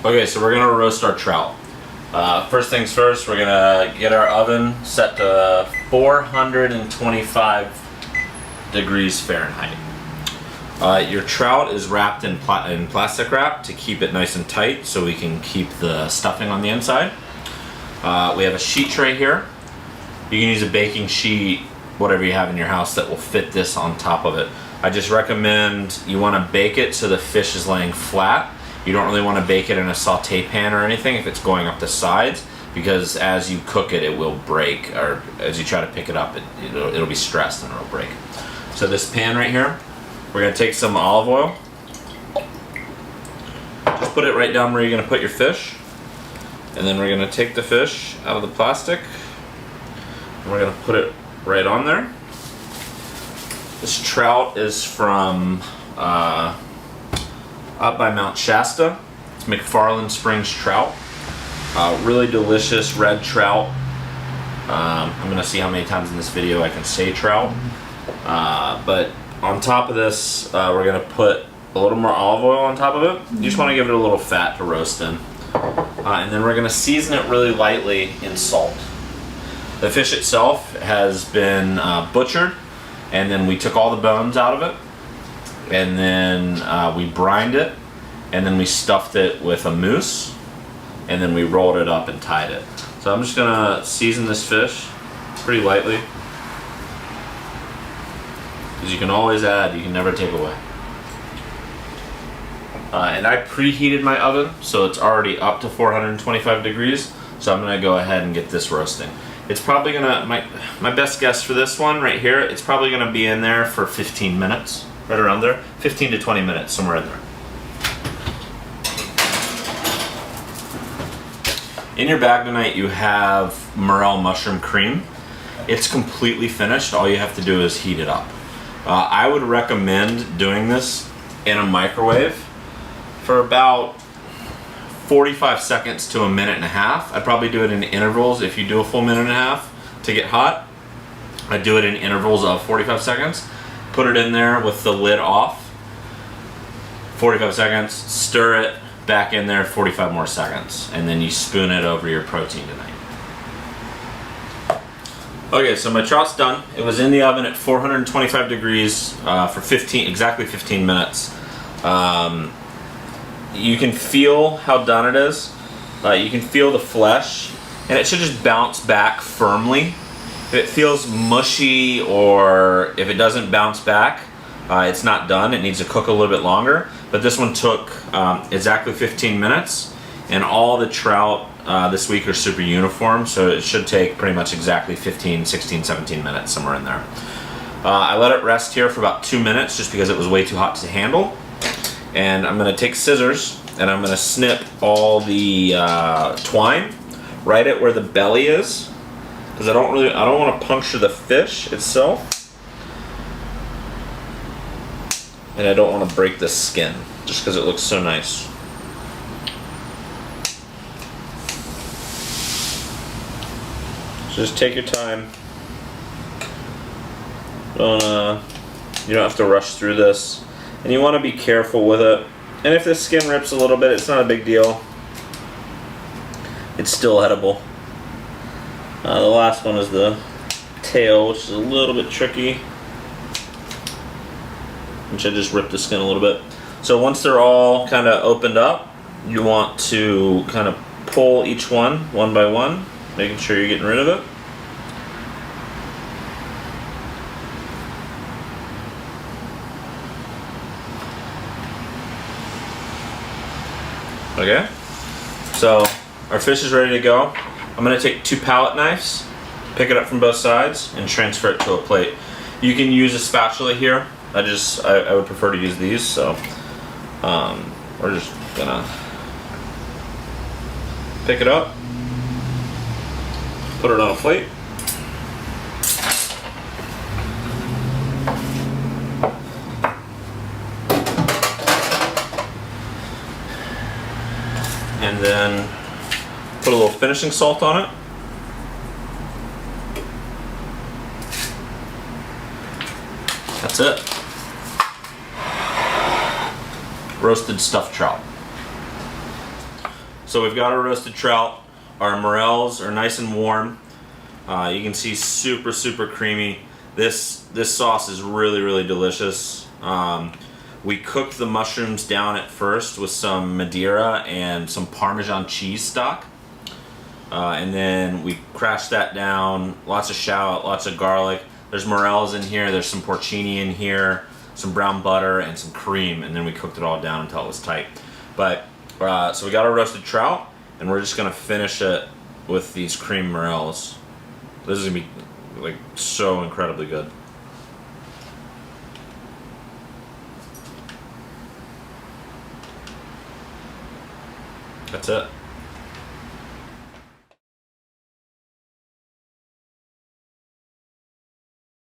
Okay, so we're gonna roast our trout. First things first, we're gonna get our oven set to 425 degrees Fahrenheit. Your trout is wrapped in plastic wrap to keep it nice and tight so we can keep the stuffing on the inside. We have a sheet tray here. You can use a baking sheet, whatever you have in your house that will fit this on top of it. I just recommend you want to bake it so the fish is laying flat. You don't really want to bake it in a saute pan or anything if it's going up the sides, because as you cook it, it will break, or as you try to pick it up, it'll be stressed and it'll break. So this pan right here, we're going to take some olive oil. Just put it right down where you're going to put your fish. And then we're going to take the fish out of the plastic. And we're going to put it right on there. This trout is from up by Mount Shasta. It's McFarland Springs trout. Really delicious red trout. I'm going to see how many times in this video I can say trout. But on top of this, we're going to put a little more olive oil on top of it. You just want to give it a little fat to roast in. And then we're going to season it really lightly in salt. The fish itself has been butchered, and then we took all the bones out of it, and then we brined it, and then we stuffed it with a mousse, and then we rolled it up and tied it. So I'm just going to season this fish pretty lightly. Because you can always add, you can never take away. And I preheated my oven, so it's already up to 425 degrees. So I'm gonna go ahead and get this roasting. It's probably gonna, my best guess for this one right here, it's probably gonna be in there for 15 minutes, right around there. 15 to 20 minutes, somewhere in there. In your bag tonight, you have morel mushroom cream. It's completely finished. All you have to do is heat it up. I would recommend doing this in a microwave for about 45 seconds to a minute and a half. I'd probably do it in intervals. If you do a full minute and a half to get hot, I'd do it in intervals of 45 seconds. Put it in there with the lid off, 45 seconds, stir it, back in there 45 more seconds, and then you spoon it over your protein tonight. Okay, so my trout's done. It was in the oven at 425 degrees for exactly 15 minutes. You can feel how done it is. You can feel the flesh, and it should just bounce back firmly. If it feels mushy or if it doesn't bounce back, it's not done. It needs to cook a little bit longer. But this one took exactly 15 minutes, and all the trout this week are super uniform, so it should take pretty much exactly 15, 16, 17 minutes, somewhere in there. I let it rest here for about 2 minutes just because it was way too hot to handle. And I'm gonna take scissors and I'm gonna snip all the twine right at where the belly is, because I don't want to puncture the fish itself, and I don't want to break the skin just because it looks so nice. So just take your time. You don't have to rush through this. And you want to be careful with it. And if the skin rips a little bit, it's not a big deal. It's still edible. The last one is the tail, which is a little bit tricky. Which I just ripped the skin a little bit. So once they're all kind of opened up, you want to kind of pull each one by one, making sure you're getting rid of it. Okay, so our fish is ready to go. I'm gonna take 2 palette knives, pick it up from both sides, and transfer it to a plate. You can use a spatula here. I would prefer to use these, so we're just gonna pick it up, put it on a plate. And then put a little finishing salt on it. That's it. Roasted stuffed trout. So we've got our roasted trout. Our morels are nice and warm. You can see super creamy. This sauce is really delicious. We cooked the mushrooms down at first with some Madeira and some Parmesan cheese stock. And then we crashed that down. Lots of shallot, lots of garlic. There's morels in here. There's some porcini in here, some brown butter, and some cream. And then we cooked it all down until it was tight. But so we got our roasted trout, and we're just gonna finish it with these cream morels. This is gonna be like so incredibly good. That's it.